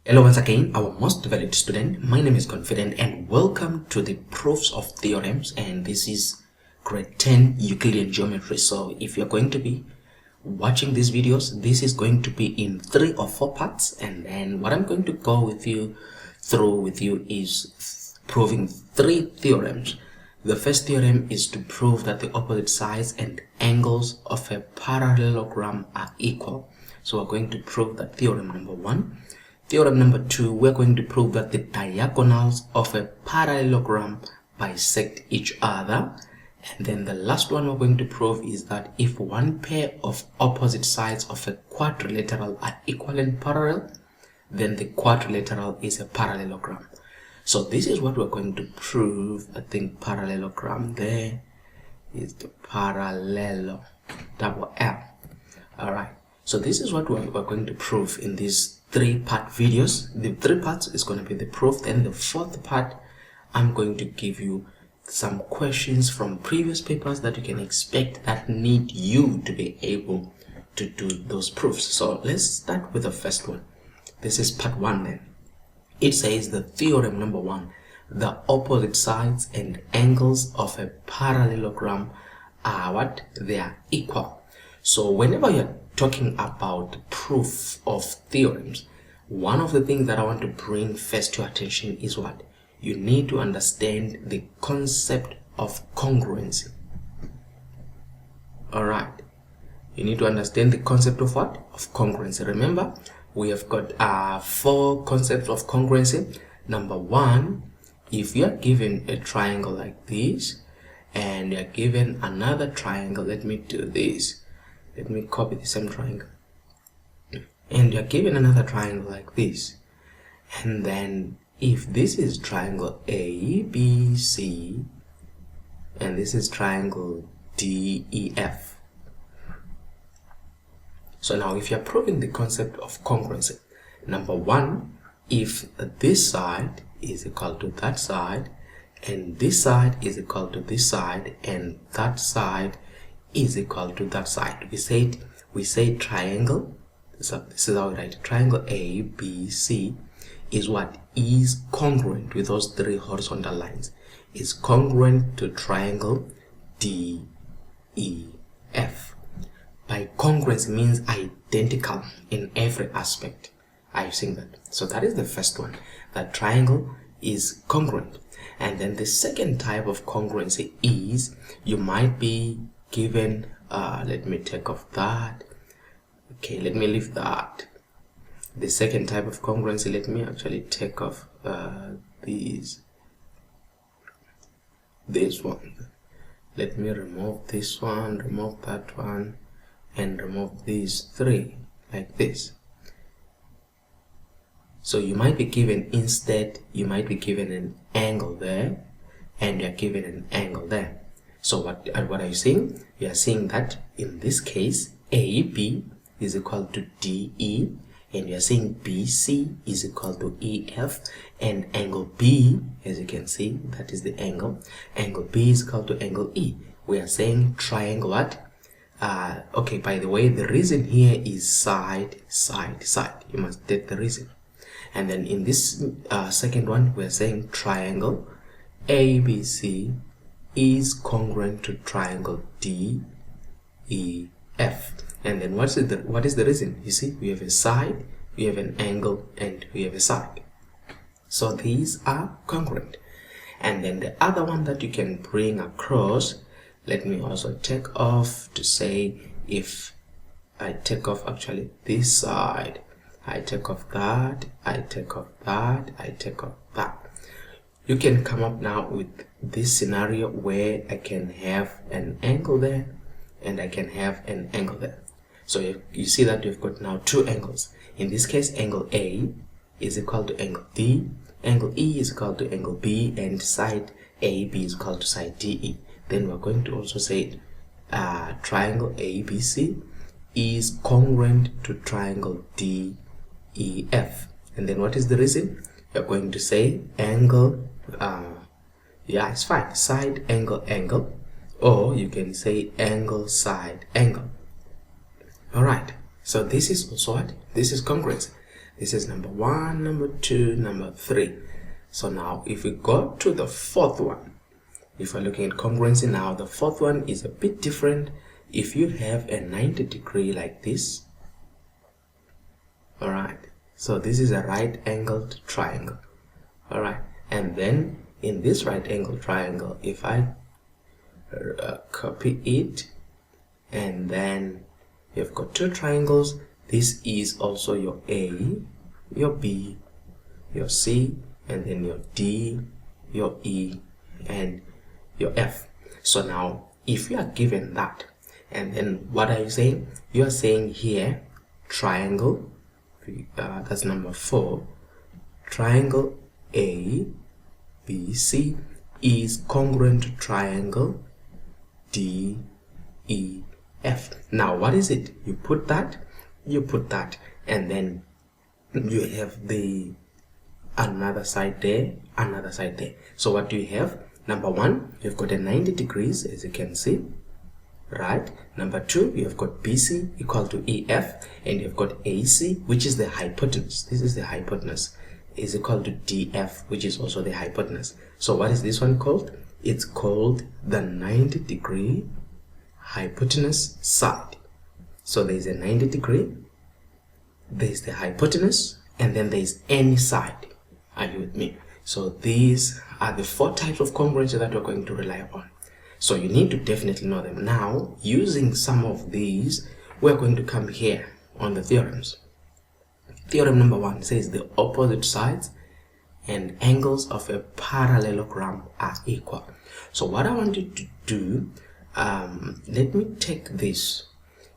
Hello once again, our most valued student. My name is Confident and welcome to the proofs of theorems, and this is grade 10 Euclidean Geometry. So if you're going to be watching these videos, this is going to be in 3 or 4 parts, and then what I'm going to go through with you is proving 3 theorems. The first theorem is to prove that the opposite sides and angles of a parallelogram are equal. So we're going to prove that theorem number 1. Theorem number 2, we're going to prove that the diagonals of a parallelogram bisect each other. And then the last one we're going to prove is that if one pair of opposite sides of a quadrilateral are equal and parallel, then the quadrilateral is a parallelogram. So this is what we're going to prove. I think parallelogram there is the parallel, double L. Alright, so this is what we're going to prove in these 3-part videos. The 3 parts is going to be the proof, and the 4th part I'm going to give you some questions from previous papers that you can expect that need you to be able to do those proofs. So let's start with the first one. This is part 1 then. It says the theorem number 1, the opposite sides and angles of a parallelogram are what? They are equal. So whenever you're talking about proof of theorems, one of the things that I want to bring first to your attention is what? You need to understand the concept of congruency. Alright, you need to understand the concept of what? Of congruency. Remember, we have got 4 concepts of congruency. Number 1, if you are given a triangle like this and you are given another triangle, let me do this. Let me copy the same triangle. And you are given another triangle like this. And then if this is triangle ABC and this is triangle DEF. So now if you are proving the concept of congruency, number 1, if this side is equal to that side and this side is equal to this side and that side is equal to that side, we say triangle, so this is how we write it, triangle ABC is what? Is congruent with those 3 horizontal lines, is congruent to triangle DEF. By congruency means identical in every aspect. Are you seeing that? So that is the first one, that triangle is congruent. And then the second type of congruency is you might be given, let me take off that. Okay, let me leave that. The second type of congruency, let me actually take off this one. Let me remove this one, remove that one, and remove these 3 like this. So you might be given, instead you might be given an angle there and you're given an angle there. So what are you seeing? You are seeing that in this case AB is equal to DE, and you are saying BC is equal to EF, and angle B, as you can see, that is the angle B is equal to angle E. We are saying triangle what? Okay, by the way, the reason here is side, side, side. You must take the reason. And then in this second one, we are saying triangle ABC is congruent to triangle DEF. And then what is the reason? You see, we have a side, we have an angle, and we have a side. So these are congruent. And then the other one that you can bring across, let me also take off to say, if I take off actually this side, I take off that, I take off that, I take off that. You can come up now with this scenario where I can have an angle there and I can have an angle there. So you see that you've got now 2 angles. In this case, angle A is equal to angle D, angle E is equal to angle B, and side AB is equal to side DE. Then we're going to also say triangle ABC is congruent to triangle DEF. And then what is the reason? You're going to say angle, yeah, it's fine, side angle angle, or you can say angle side angle. Alright, so this is also what? This is congruency. This is number 1, number 2, number 3. So now if we go to the fourth one, if we're looking at congruency now, the fourth one is a bit different. If you have a 90 degree like this, all right, so this is a right angled triangle, all right, and then in this right angled triangle, if I copy it, and then you've got two triangles, this is also your A, your B, your C, and then your D, your E, and your F. So now if you are given that, and then what are you saying? You are saying here triangle, that's number 4, triangle A B C is congruent to triangle D E F. Now what is it? You put that, and then you have the another side there, another side there. So what do you have? Number 1, you've got a 90 degrees, as you can see, right? Number 2, you've got BC equal to EF, and you've got AC, which is the hypotenuse. This is the hypotenuse, is equal to DF, which is also the hypotenuse. So what is this one called? It's called the 90 degree hypotenuse side. So there is a 90 degree, there is the hypotenuse, and then there is any side. Are you with me? So these are the 4 types of congruency that we're going to rely upon. So you need to definitely know them. Now, using some of these, we're going to come here on the theorems. Theorem number 1 says the opposite sides and angles of a parallelogram are equal. So what I want you to do, let me take this,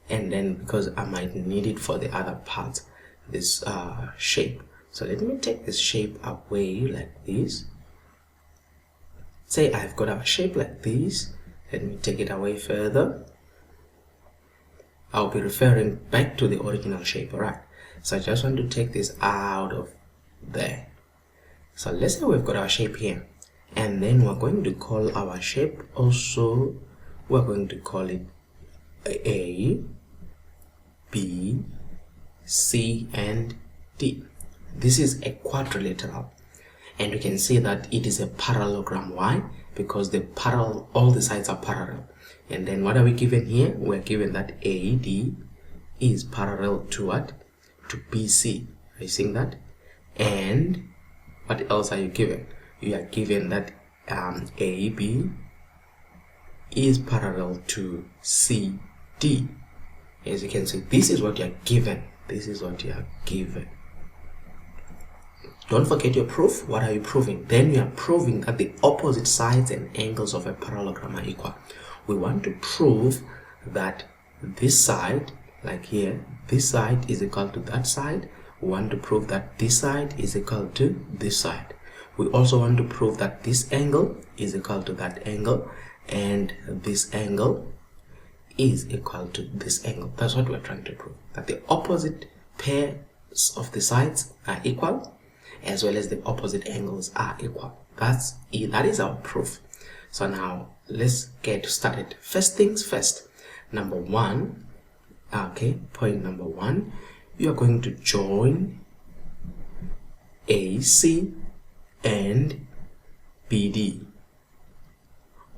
and then because I might need it for the other parts, this shape. So let me take this shape away like this. Say I've got a shape like this. Let me take it away further. I'll be referring back to the original shape, alright? So I just want to take this out of there. So let's say we've got our shape here, and then we're going to call our shape also, we're going to call it A, B, C, and D. This is a quadrilateral, and you can see that it is a parallelogram. Why? Because all the sides are parallel. And then what are we given here? We're given that AD is parallel to what? To BC. Are you seeing that? And what else are you given? You are given that AB is parallel to CD. As you can see, this is what you are given. This is what you are given. Don't forget your proof. What are you proving? Then you are proving that the opposite sides and angles of a parallelogram are equal. We want to prove that this side, like here, this side is equal to that side. We want to prove that this side is equal to this side. We also want to prove that this angle is equal to that angle, and this angle is equal to this angle. That's what we're trying to prove, that the opposite pairs of the sides are equal, as well as the opposite angles are equal. That is our proof. So now let's get started. First things first, number 1, okay, point number 1, you are going to join AC and BD,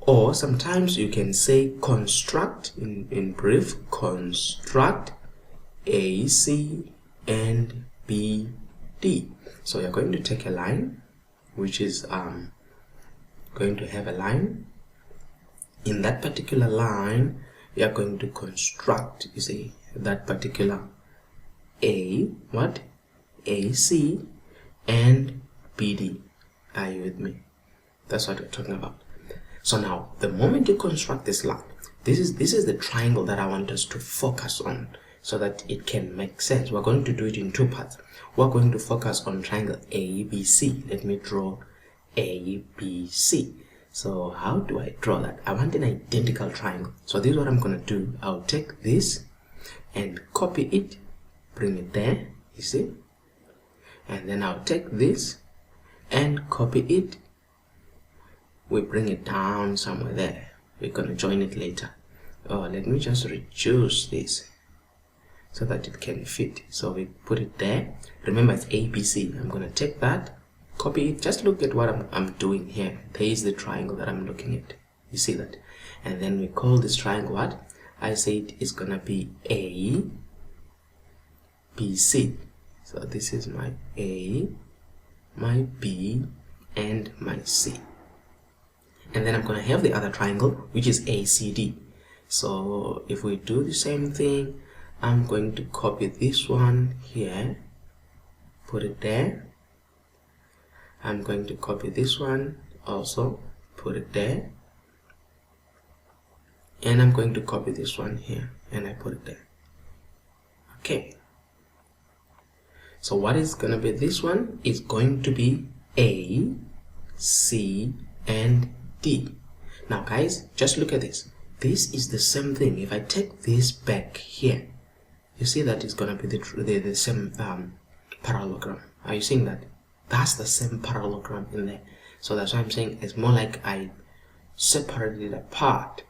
or sometimes you can say construct, in brief, construct AC and BD. So you're going to take a line, which is going to have a line. In that particular line, you are going to construct, you see, that particular AC and BD. Are you with me? That's what we're talking about. So now, the moment you construct this line, this is the triangle that I want us to focus on, so that it can make sense. We're going to do it in 2 parts. We're going to focus on triangle ABC. Let me draw ABC. So how do I draw that? I want an identical triangle. So this is what I'm going to do. I'll take this and copy it, bring it there, you see, and then I'll take this and copy it. We bring it down somewhere there. We're going to join it later. Oh, let me just reduce this. so that it can fit. So we put it there. Remember, it's ABC. I'm going to take that, copy it. Just look at what I'm doing here. There is the triangle that I'm looking at. You see that? And then we call this triangle what? I said it's going to be A, B, C. So this is my A, my B, and my C. And then I'm going to have the other triangle, which is ACD. So if we do the same thing, I'm going to copy this one here, put it there. I'm going to copy this one also, put it there. And I'm going to copy this one here, and I put it there. Okay. So what is going to be this one? Is going to be A, C, and D. Now guys, just look at this. This is the same thing. If I take this back here, you see that it's going to be the same parallelogram. Are you seeing that? That's the same parallelogram in there. So that's why I'm saying it's more like I separated it apart.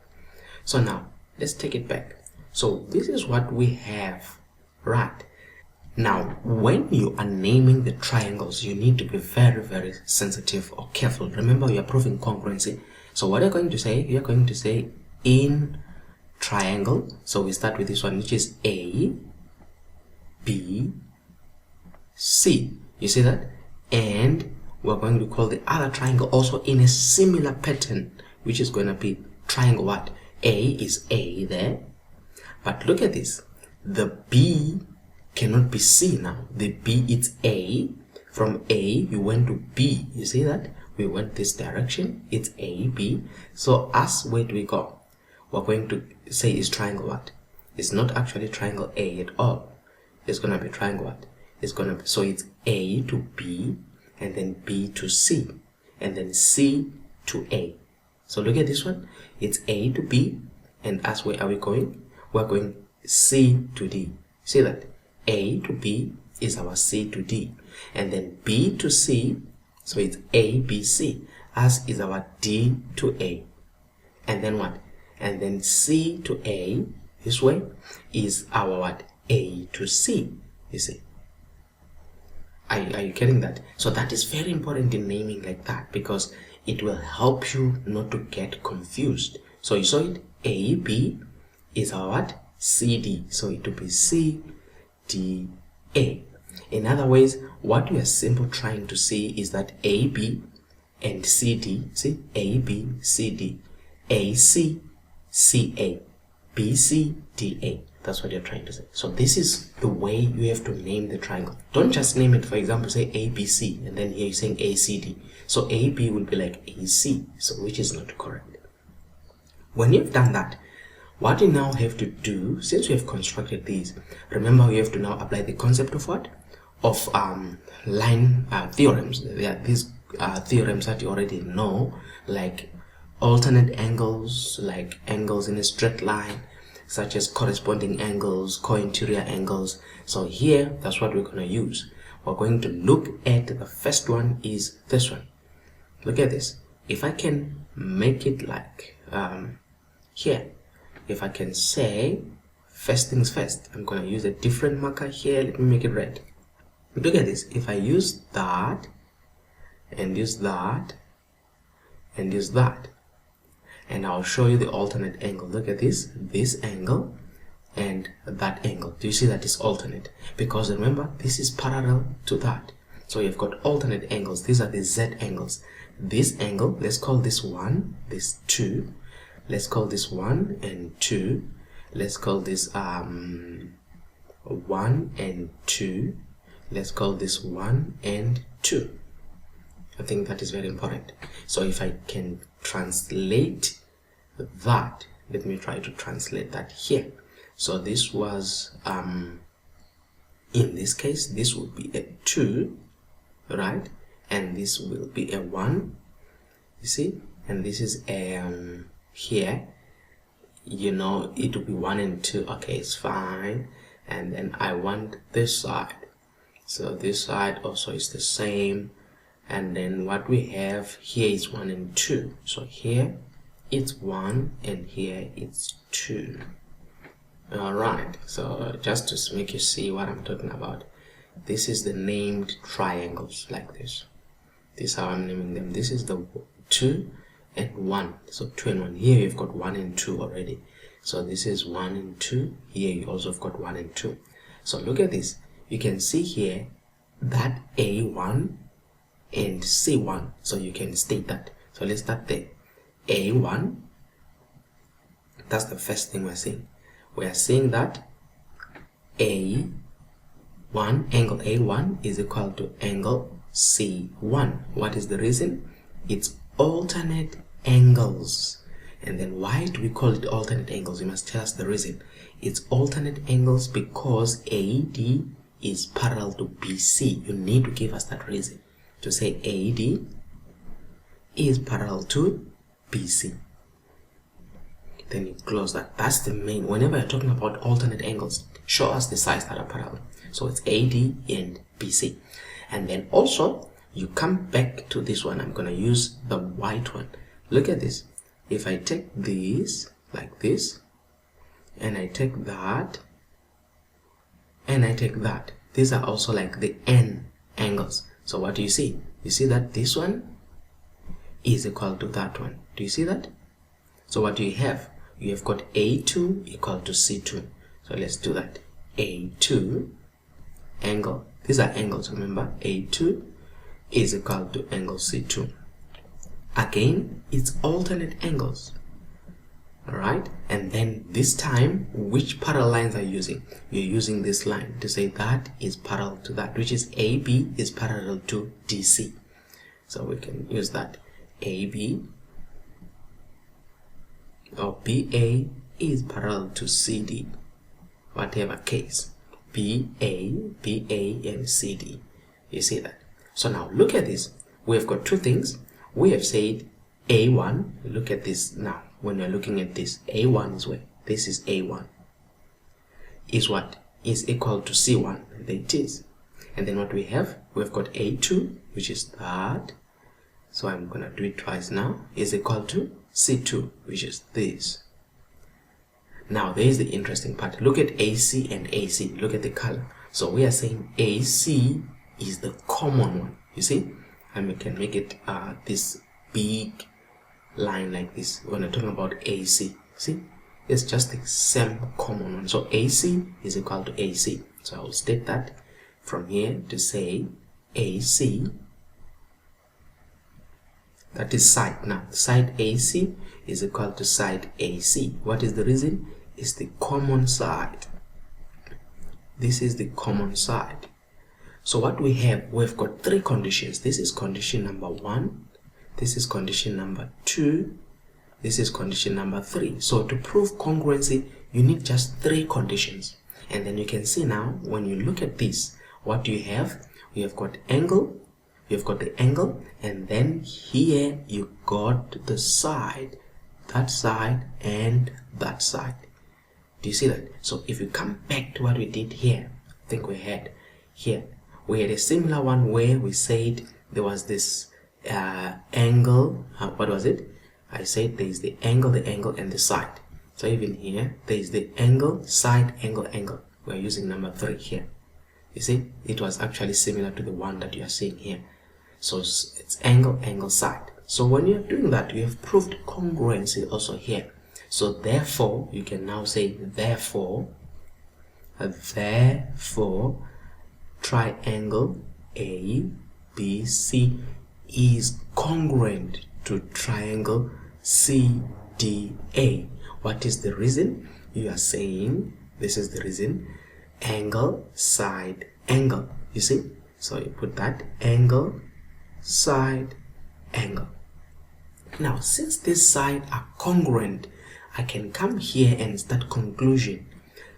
So now let's take it back. So this is what we have, right? Now when you are naming the triangles, you need to be very, very sensitive or careful. Remember, you are proving congruency. So what you're going to say, you're going to say in triangle. So we start with this one, which is A, B, C. You see that? And we're going to call the other triangle also in a similar pattern, which is going to be triangle what? A is A there. But look at this. The B cannot be C now. The B is A. From A we went to B. You see that? We went this direction. It's A, B. So as where do we go? We're going to say is triangle what? It's not actually triangle A at all. It's gonna be triangle what? It's gonna be, so it's A to B, and then B to C, and then C to A. So look at this one. It's A to B, and as where are we going? We're going C to D. See that? A to B is our C to D, and then B to C, so it's A, B, C, as is our D to A. And then what? And then C to A, this way, is our what? A to C, you see. Are you getting that? So that is very important in naming like that, because it will help you not to get confused. So you saw it, A, B is our what? C, D. So it will be C, D, A. In other ways, what we are simply trying to see is that A, B, and C, D, see, A, B, C, D, A, C, C, A, B, C, D, A. That's what you're trying to say. So this is the way you have to name the triangle. Don't just name it, for example, say A, B, C, and then here you're saying A, C, D. So A, B will be like A, C, so which is not correct. When you've done that, what you now have to do, since we have constructed these, remember we have to now apply the concept of what? Of line theorems. There are these theorems that you already know, like alternate angles, like angles in a straight line, such as corresponding angles, co-interior angles. So here, that's what we're going to use. We're going to look at the first one is this one. Look at this. If I can make it like here, if I can say first things first, I'm going to use a different marker here. Let me make it red. Look at this. If I use that and use that and use that, and I'll show you the alternate angle. Look at this angle and that angle. Do you see that it's alternate? Because remember, this is parallel to that. So you've got alternate angles. These are the Z angles. This angle, let's call this 1, this 2. Let's call this 1 and 2. Let's call this 1 and 2. Let's call this 1 and 2. I think that is very important. So if I can translate that, let me try to translate that here. So this was in this case, this would be a 2, right? And this will be a 1, you see, and this is a here, you know, it will be 1 and 2. Okay, it's fine. And then I want this side, so this side also is the same. And then what we have here is 1 and 2. So here it's 1 and here it's 2. Alright, so just to make you see what I'm talking about, this is the named triangles like this. This is how I'm naming them. This is the 2 and 1. So 2 and 1. Here you've got 1 and 2 already. So this is 1 and 2. Here you also have got 1 and 2. So look at this. You can see here that A1 and C1. So you can state that. So let's start there. A1, that's the first thing we're saying. We are saying that A1, angle A1 is equal to angle C1. What is the reason? It's alternate angles. And then why do we call it alternate angles? You must tell us the reason. It's alternate angles because AD is parallel to BC. You need to give us that reason. To say AD is parallel to BC. Then you close that. That's the main. Whenever you're talking about alternate angles, show us the sides that are parallel. So it's AD and BC. And then also you come back to this one. I'm going to use the white one. Look at this. If I take this like this, and I take that, and I take that, these are also like the N angles. So what do you see? You see that this one is equal to that one. Do you see that? So what do you have? You have got A2 equal to C2. So let's do that. A2 angle, these are angles, remember, A2 is equal to angle C2. Again, it's alternate angles. Alright, and then this time, which parallel lines are you using? You're using this line to say that is parallel to that, which is AB is parallel to DC. So we can use that. AB or BA is parallel to CD, whatever case. BA, and CD. You see that? So now look at this. We have got two things. We have said A1. Look at this now. When you're looking at this, A1 is where? This is A1. Is what? Is equal to C1. There it is. And then what we have? We've got A2, which is that. So I'm going to do it twice now. Is equal to C2, which is this. Now there is the interesting part. Look at AC and AC. Look at the color. So we are saying AC is the common one. You see? And we can make it this big line like this when we're talking about AC. See? It's just the same common one. So AC is equal to AC. So I will state that from here to say AC. That is side. Now, side AC is equal to side AC. What is the reason? It's the common side. This is the common side. So what we have, we've got three conditions. This is condition number 1. This is condition number 2. This is condition number 3. So to prove congruency, you need just 3 conditions. And then you can see now, when you look at this, what do you have? You have got angle. You've got the angle, and then here you got the side, that side and that side. Do you see that? So if you come back to what we did here, I think we had here, we had a similar one where we said there was this angle. What was it? I said there is the angle, and the side. So even here, there is the angle, side, angle, angle. We're using number 3 here. You see, it was actually similar to the one that you are seeing here. So it's angle, angle, side. So when you're doing that, you have proved congruency also here. So therefore, you can now say therefore, triangle ABC is congruent to triangle CDA. What is the reason? You are saying, this is the reason, angle, side, angle. You see? So you put that angle, side, angle. Now, since these sides are congruent, I can come here and start conclusion.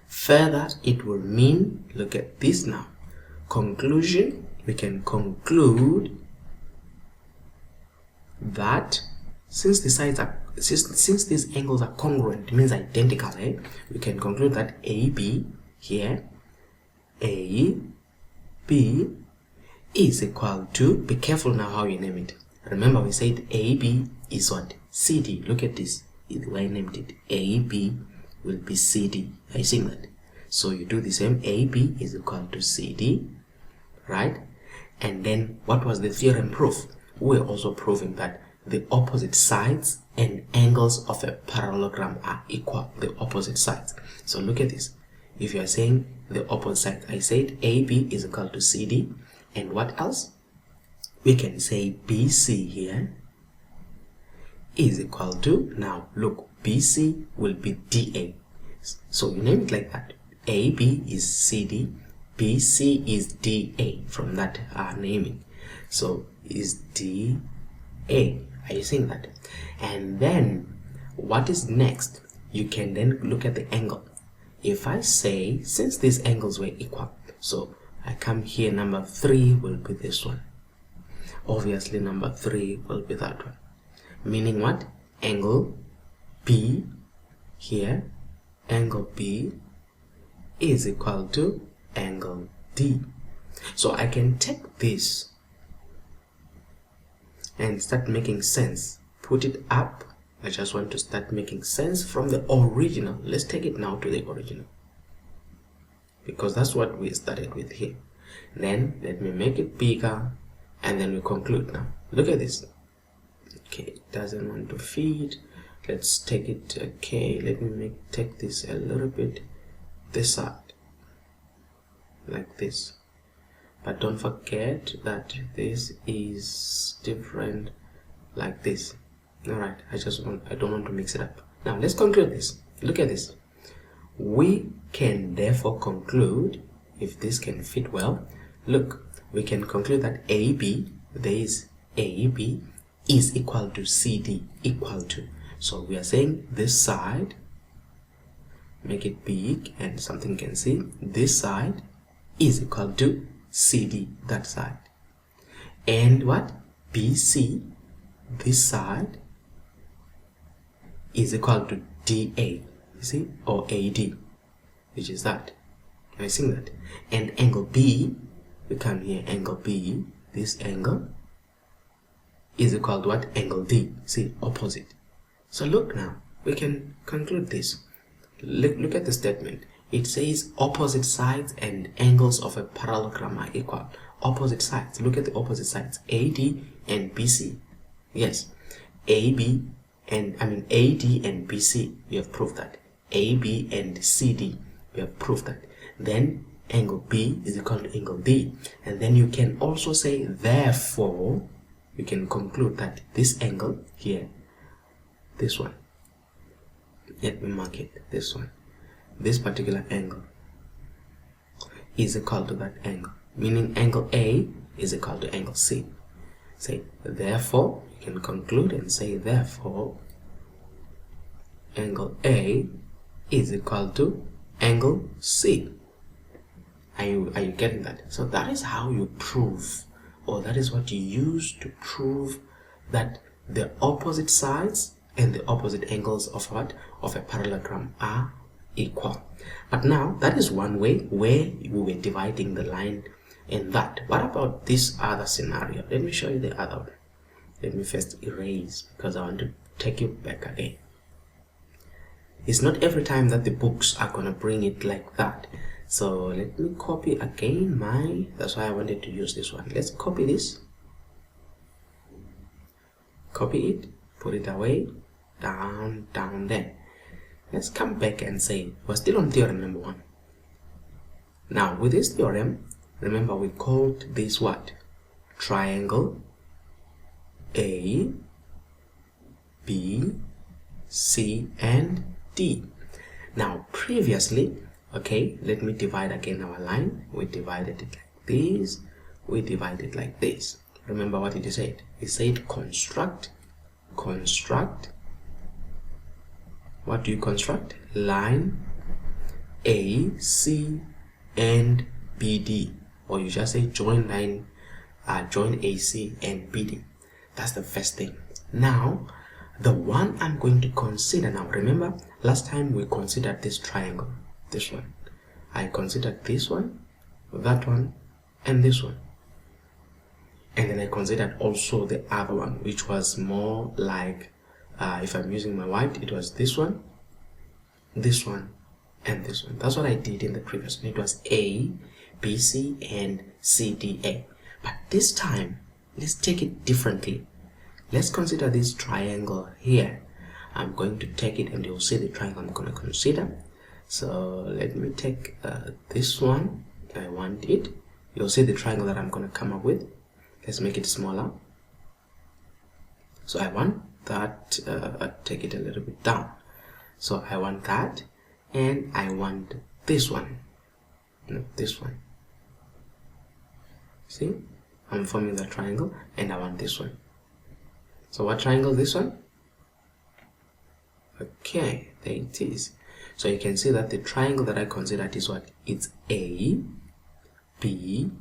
Further, it will mean, look at this now. Conclusion, we can conclude that since the sides are, since these angles are congruent, it means identical, eh? We can conclude that AB here, AB is equal to, be careful now how you name it. Remember we said AB is what? CD. Look at this. I named it AB, will be CD. Are you seeing that? So you do the same. AB is equal to CD, right? And then what was the theorem proof? We're also proving that the opposite sides and angles of a parallelogram are equal, the opposite sides. So look at this. If you are saying the opposite side, I said AB is equal to CD, and what else? We can say BC here is equal to, now look, BC will be DA. So you name it like that. AB is CD, BC is DA from that naming. So is DA. Are you seeing that? And then what is next? You can then look at the angle. If I say, since these angles were equal, so I come here, number 3 will be this one. Obviously number 3 will be that one. Meaning what? Angle B here, angle B is equal to angle D. So I can take this and start making sense. Put it up. I just want to start making sense from the original. Let's take it now to the original, because that's what we started with here. Then let me make it bigger, and then we conclude now. Look at this. Okay, it doesn't want to feed. Let's take it. Okay, let me take this a little bit this side, like this. But don't forget that this is different, like this. All right, I don't want to mix it up. Now let's conclude this. Look at this. We can therefore conclude, if this can fit well, look, we can conclude that AB, there is AB is equal to CD, equal to. So we are saying this side, make it big and something can see, this side is equal to CD, that side. And what? BC, this side, is equal to DA, you see, or AD, which is that. Can I see that? And angle B, we come here, angle B, this angle is equal to what? Angle D, see, opposite. So look now, we can conclude this. Look at the statement. It says opposite sides and angles of a parallelogram are equal. Opposite sides, look at the opposite sides, AD and BC. Yes, AB and AD and BC, we have proved that. AB and CD, we have proved that. Then angle B is equal to angle D. And then you can also say, therefore, you can conclude that this angle here, this one, let me mark it, this one, this particular angle is equal to that angle, meaning angle A is equal to angle C. Say, therefore, you can conclude and say, therefore, angle A is equal to angle C. Are you getting that? So that is how you prove, or that is what you use to prove that the opposite sides and the opposite angles of what? Of a parallelogram are equal. But now that is one way where we were dividing the line in that. What about this other scenario? Let me show you the other one. Let me first erase, because I want to take you back again. It's not every time that the books are gonna bring it like that. So let me copy again that's why I wanted to use this one. Let's copy this, copy it, put it away, down there. Let's come back and say we're still on theorem number 1. Now with this theorem, remember we called this what? Triangle A, B, C and D. Now previously, okay, let me divide again our line. We divided it like this, we divide it like this. Remember what it said? It said construct. What do you construct? Line A, C and BD, or you just say join line, join AC and BD. That's the first thing. Now the one I'm going to consider now, remember last time we considered this triangle, this one. I considered this one, that one and this one, and then I considered also the other one, which was more like if I'm using my white, it was this one this one and this one. That's what I did in the previous one. It was A, B, C, and C, D, A. But this time, let's take it differently. Let's consider this triangle here. I'm going to take it, and you'll see the triangle I'm going to consider. So let me take this one. I want it. You'll see the triangle that I'm going to come up with. Let's make it smaller. So I want that, take it a little bit down. So I want that, and I want this one. No, this one. See? I'm forming the triangle, and I want this one. So what triangle is this one? Okay, there it is. So you can see that the triangle that I considered is what? It's A, B,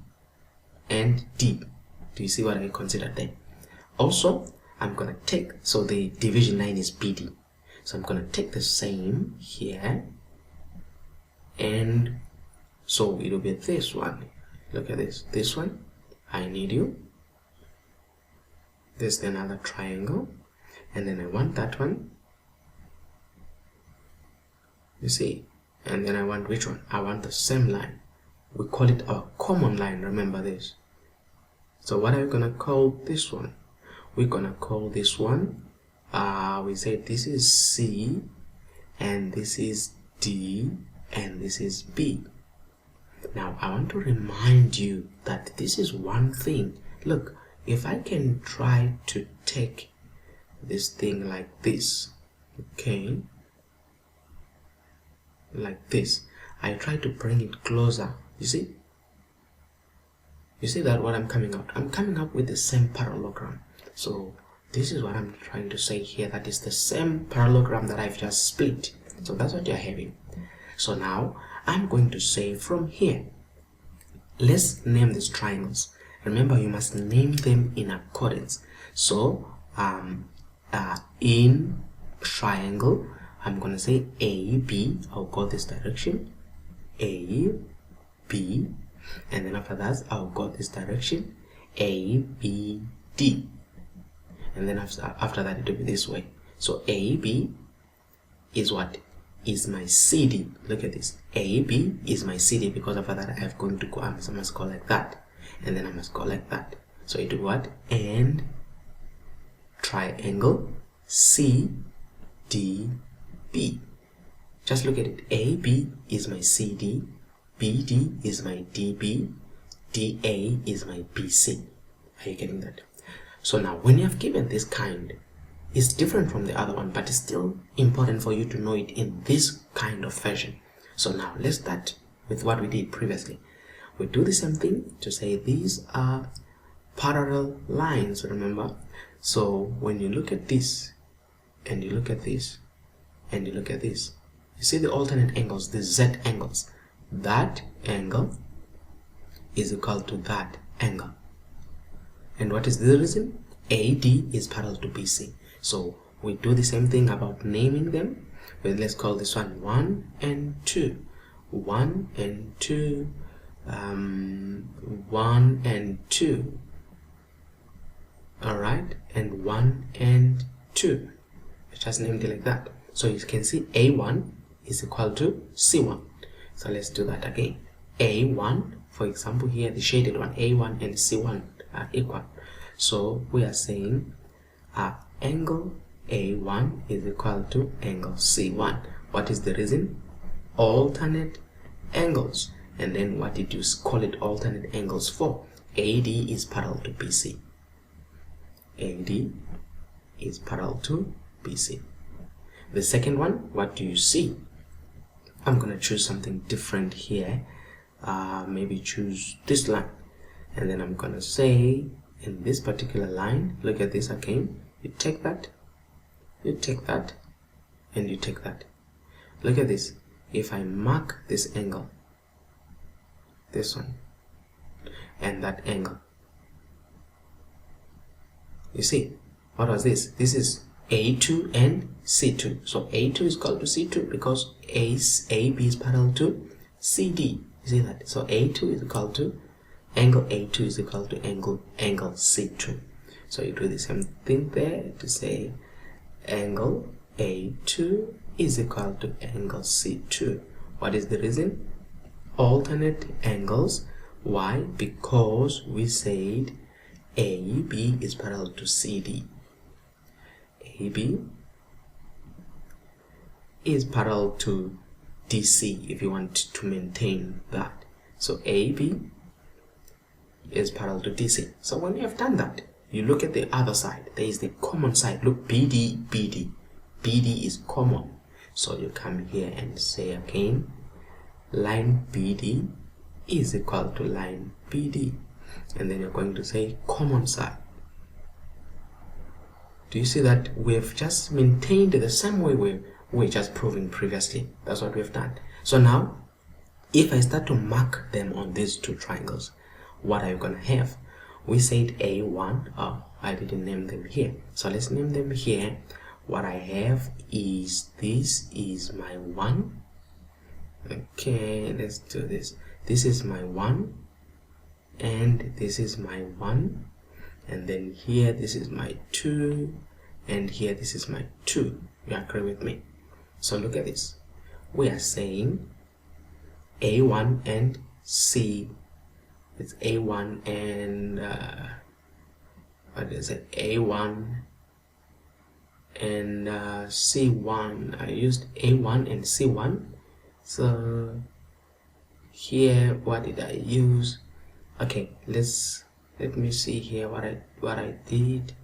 and D. Do you see what I considered there? Also, I'm going to take, so the division line is BD. So I'm going to take the same here, and so it will be this one. Look at this. This one, I need you. There's another triangle, and then I want that one. You see, and then I want which one? I want the same line. We call it our common line. Remember this. So what are we gonna call this one? We're gonna call this one. We said this is C, and this is D, and this is B. Now I want to remind you that this is one thing. Look, if I can try to take this thing like this, okay, like this, I try to bring it closer. You see that what I'm coming out? I'm coming up with the same parallelogram. So this is what I'm trying to say here, that is the same parallelogram that I've just split. So that's what you're having. So now I'm going to say from here, let's name these triangles. Remember, you must name them in accordance. So in triangle, I'm going to say A, B. I'll go this direction, A, B, and then after that I'll go this direction, A, B, D, and then after that it will be this way. So A, B is what? Is my CD. Look at this. A, B is my CD, because after that I'm going to go, I must go like that, and then I must go like that. So it will be what? And triangle C, D, B. Just look at it. AB is my CD, BD is my DB, DA is my BC. Are you getting that? So now when you have given this kind, it's different from the other one, but it's still important for you to know it in this kind of fashion. So now let's start with what we did previously. We do the same thing to say these are parallel lines, remember? So when you look at this, and you look at this, and you look at this, you see the alternate angles, the Z angles. That angle is equal to that angle. And what is the reason? AD is parallel to BC. So we do the same thing about naming them. But let's call this one 1 and 2. 1 and 2. 1 and 2. Alright, and 1 and 2. Just named it like that. So you can see A1 is equal to C1. So let's do that again. A1, for example, here the shaded one, A1 and C1 are equal. So we are saying angle A1 is equal to angle C1. What is the reason? Alternate angles. And then what did you call it alternate angles for? AD is parallel to BC. AD is parallel to BC. The second one, what do you see? I'm going to choose something different here. Maybe choose this line. And then I'm going to say, in this particular line, look at this again. You take that, you take that, and you take that. Look at this. If I mark this angle, this one, and that angle, you see, what was this? This is A2 and C2. So A2 is equal to C2 because AB is parallel to CD. You see that? So A2 is equal to angle A2 is equal to angle C2. So you do the same thing there to say angle A2 is equal to angle C2. What is the reason? Alternate angles. Why? Because we said AB is parallel to CD. AB is parallel to DC if you want to maintain that. So AB is parallel to DC. So when you have done that, you look at the other side. There is the common side. Look, BD, BD. BD is common. So you come here and say again, line BD is equal to line BD. And then you're going to say common side. Do you see that we've just maintained the same way we were just proving previously? That's what we've done. So now, if I start to mark them on these two triangles, what are you going to have? We said A1. Oh, I didn't name them here. So let's name them here. What I have is, this is my 1. Okay, let's do this. This is my 1. And this is my 1. And then here, this is my 2. And here, this is my 2. You agree with me? So look at this. We are saying A1 and C. It's A1 and what is it? A1 and C1. I used A1 and C1. So here, what did I use? Okay, let me see here. What I did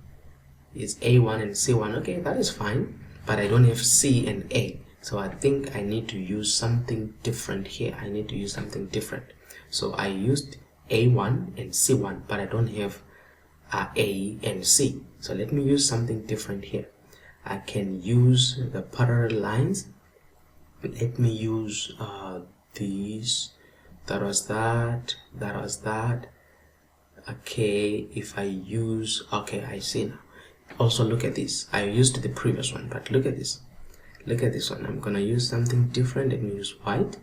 is A1 and C1. Okay, that is fine, but I don't have C and A. So I think I need to use something different here. I need to use something different. So I used A1 and C1, but I don't have A and C. So let me use something different here. I can use the parallel lines. Let me use these. That was that. That was that. Okay, if I use, okay, I see now. Also look at this. I used the previous one, but look at this. Look at this one. I'm gonna use something different. Let me use white.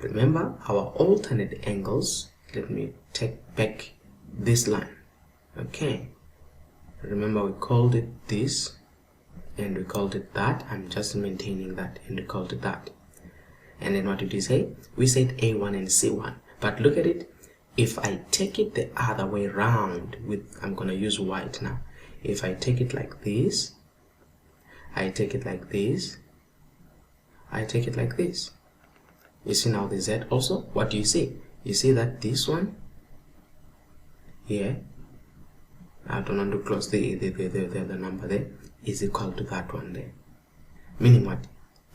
Remember our alternate angles. Let me take back this line. Okay, remember we called it this and we called it that. I'm just maintaining that, and we called it that. And then what did we say? We said A1 and C1. But look at it. If I take it the other way around, with, I'm gonna use white now. If I take it like this, I take it like this, I take it like this. You see now the Z also. What do you see? You see that this one here, I don't want to close the number there, is equal to that one there. Meaning what?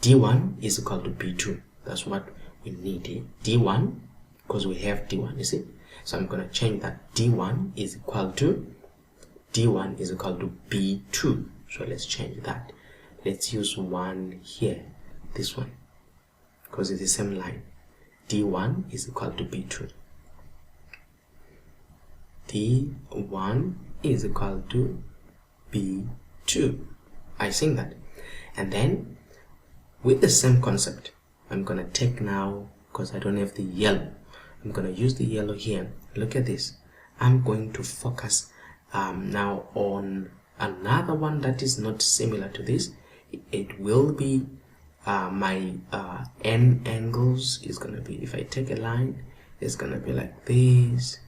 D1 is equal to B2. That's what we need here. D1, because we have D1, you see. So I'm going to change that. D1 is equal to B2. So let's change that. Let's use 1 here, this one, because it's the same line. D1 is equal to B2. D1 is equal to B2. I see that. And then with the same concept, I'm gonna take now, because I don't have the yellow, I'm gonna use the yellow here. Look at this. I'm going to focus now on another one that is not similar to this. It will be my n angles is gonna be, if I take a line, it's gonna be like this,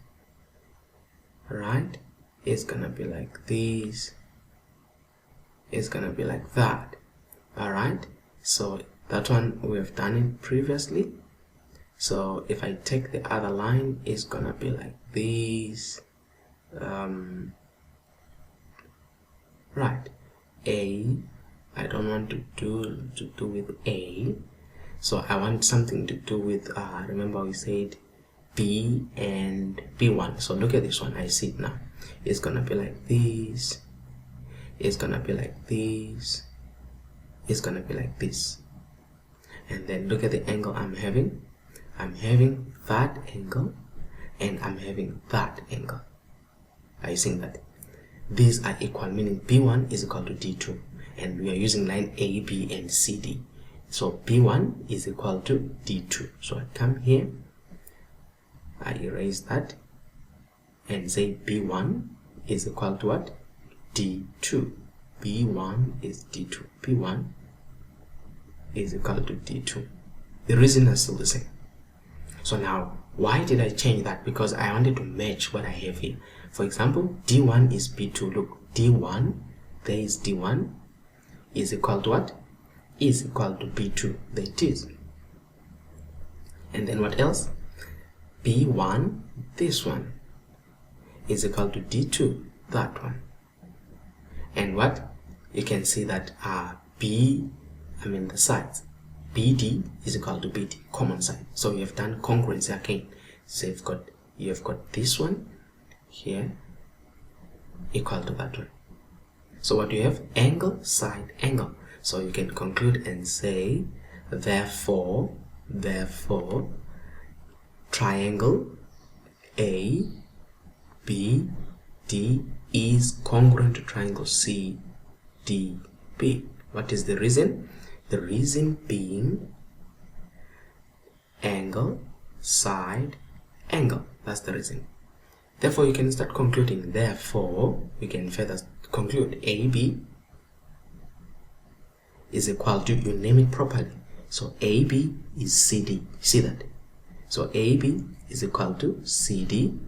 right? It's gonna be like this, it's gonna be like that. All right, so that one we have done it previously. So if I take the other line, it's gonna be like this. Right, A, I don't want to do with A, so I want something to do with remember we said B and B1. So look at this one. I see it now. It's gonna be like this, it's gonna be like this, it's gonna be like this. And then look at the angle I'm having that angle and I'm having that angle. Are you seeing that? These are equal, meaning B1 is equal to D2, and we are using line A, B and CD. So B1 is equal to D2. So I come here, I erase that and say B1 is equal to what? D2. B1 is D2. B1 is equal to D2. The reason is still the same. So now, why did I change that? Because I wanted to match what I have here. For example, D1 is B2. Look, D1, there is D1 is equal to what? Is equal to B2. There it is. And then what else? B1, this one, is equal to D2, that one. And what? You can see that the sides, BD is equal to BD, common side. So you have done congruency again. So you have got this one here equal to that one. So what you have? Angle, side, angle. So you can conclude and say, therefore, triangle A, B, D is congruent to triangle C, D, B. What is the reason? The reason being angle, side, angle. That's the reason. Therefore, you can start concluding. Therefore, you can further conclude AB is equal to, you name it properly. So AB is CD. See that? So AB is equal to CD,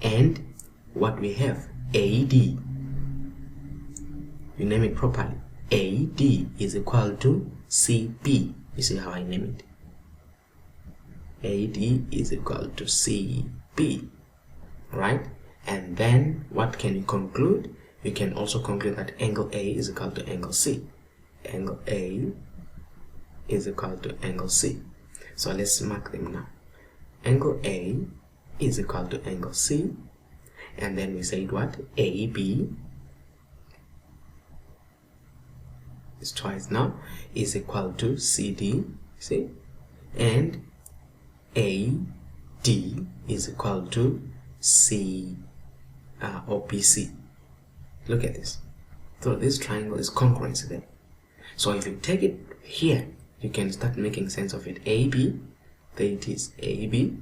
and what we have, AD, you name it properly. AD is equal to CB. You see how I name it? AD is equal to CB, right? And then what can you conclude? You can also conclude that angle A is equal to angle C. Angle A is equal to angle C. So let's mark them now. Angle A is equal to angle C, and then we said what? AB is twice now, is equal to CD, see? And AD is equal to C or BC. Look at this. So this triangle is congruency there. So if you take it here, you can start making sense of it. AB, there it is. AB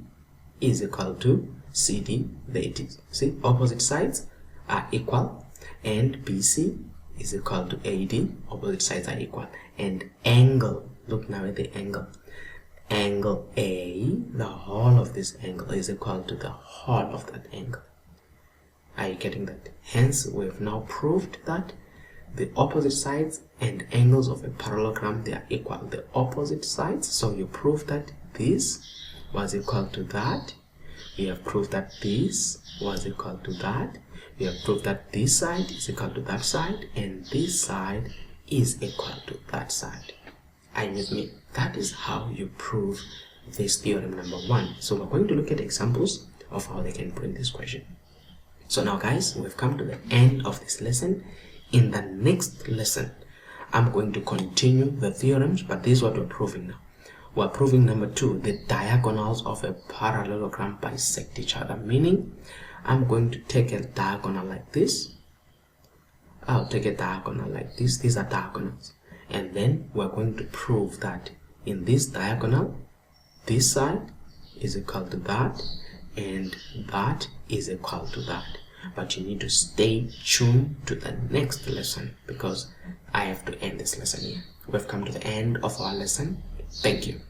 is equal to CD, there it is. See, opposite sides are equal, and BC is equal to AD, opposite sides are equal. And angle, look now at the angle. Angle A, the whole of this angle is equal to the whole of that angle. Are you getting that? Hence, we have now proved that the opposite sides and angles of a parallelogram, they are equal. The opposite sides, so you prove that this was equal to that. We have proved that this was equal to that. We have proved that this side is equal to that side, and this side is equal to that side. Are you with me? That is how you prove this theorem number 1. So we're going to look at examples of how they can prove this question. So now guys, we've come to the end of this lesson. In the next lesson, I'm going to continue the theorems, but this is what we're proving now. We're proving number 2, the diagonals of a parallelogram bisect each other. Meaning, I'm going to take a diagonal like this. I'll take a diagonal like this. These are diagonals. And then we're going to prove that in this diagonal, this side is equal to that, and that is equal to that. But you need to stay tuned to the next lesson, because I have to end this lesson here. We've come to the end of our lesson. Thank you.